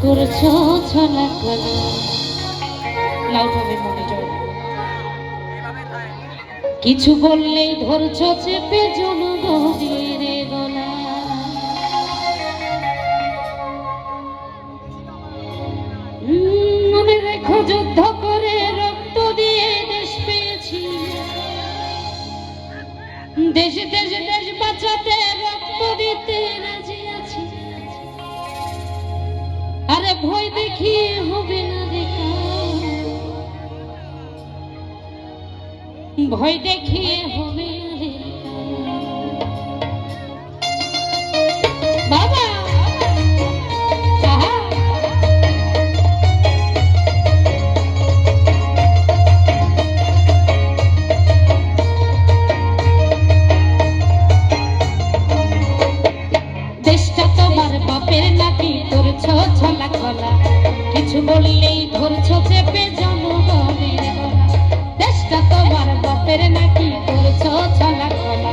করছো ছলা কলা লাউড হবে মনে জয় কিছু বললেই ধরছো চেপে জনগণের গলা মনে রেখো যুদ্ধ করে রক্ত দিয়ে দেশ পেয়েছি দেশে দেশে দেশ বাঁচাতে রক্ত দিতে রাজি আছি আরে ভয় দেখিয়ে হবে না দেখা ভয় দেখিয়ে হবে না দেখা বাবা দেশটা তোমার বাপের নাকি করছো ছলা কলা কিছু বললেই ধরছো চেপে জনগণের গলা দেশটা তোমার বাপের নাকি করছো ছলা কলা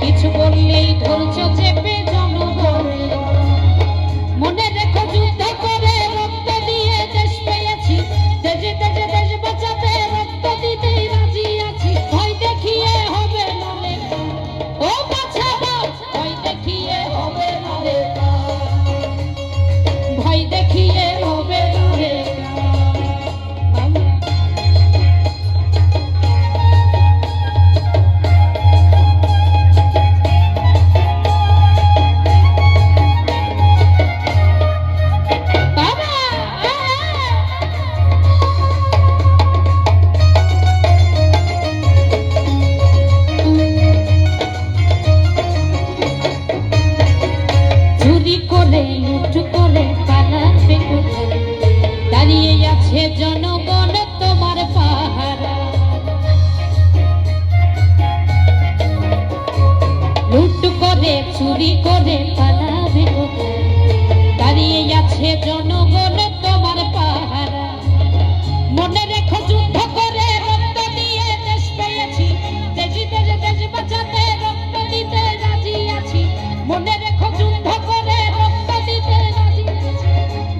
কিছু বললেই ধরছো চেপে জনগণের গলা মনে রেখো যুদ্ধ করে রক্ত দিয়ে দেশ পেয়েছি দেশে দেশে দেশ বাঁচাতে রক্ত দিতে রাজি আছি ভয় দেখিয়ে হবে না লেখা ও বাঁচাবো ভয় দেখিয়ে হবে না লেখা ভয় দেখিয়ে হবে না লেখা চুরি করে লুট করে পালাবে কোথায় দাঁড়িয়ে আছে জনগণ তোমার পাহারা লুট করে চুরি করে পালাবে কোথায় দাঁড়িয়ে আছে জনগণ তোমার পাহারা মনে রেখো যুদ্ধ করে রক্ত দিয়ে দেশ পেয়েছি দেশে দেশে দেশ বাঁচাতে রক্ত দিতে রাজি আছি মনে রেখো যুদ্ধ করে রক্ত দিতে রাজি আছি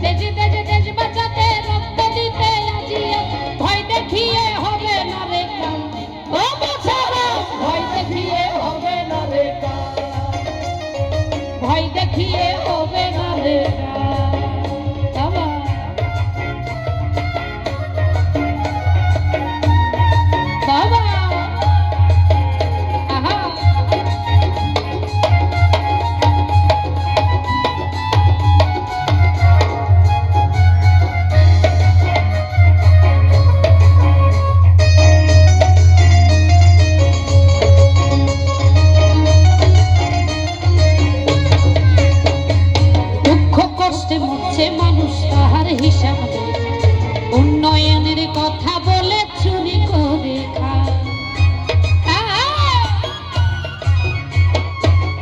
দেশে দেশে দেশ বাঁচাতে রক্ত দিতে রাজি আছি ভয় দেখিয়ে হবে না রে কাম ও বাঁচাবো ভয় দেখিয়ে হবে না রে কাম ভয় দেখিয়ে হবে না রে কাম বাবা আহা দুঃখ কষ্টে মরছে মানুষ তাহার হিসাব নেই উন্নয়নের কথা বলে চুরি করে খায়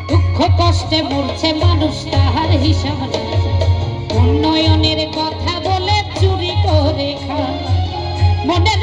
দুঃখ কষ্টে মরছে মানুষ তাহার হিসাব নেই উন্নয়নের কথা বলে চুরি করে খায় মনে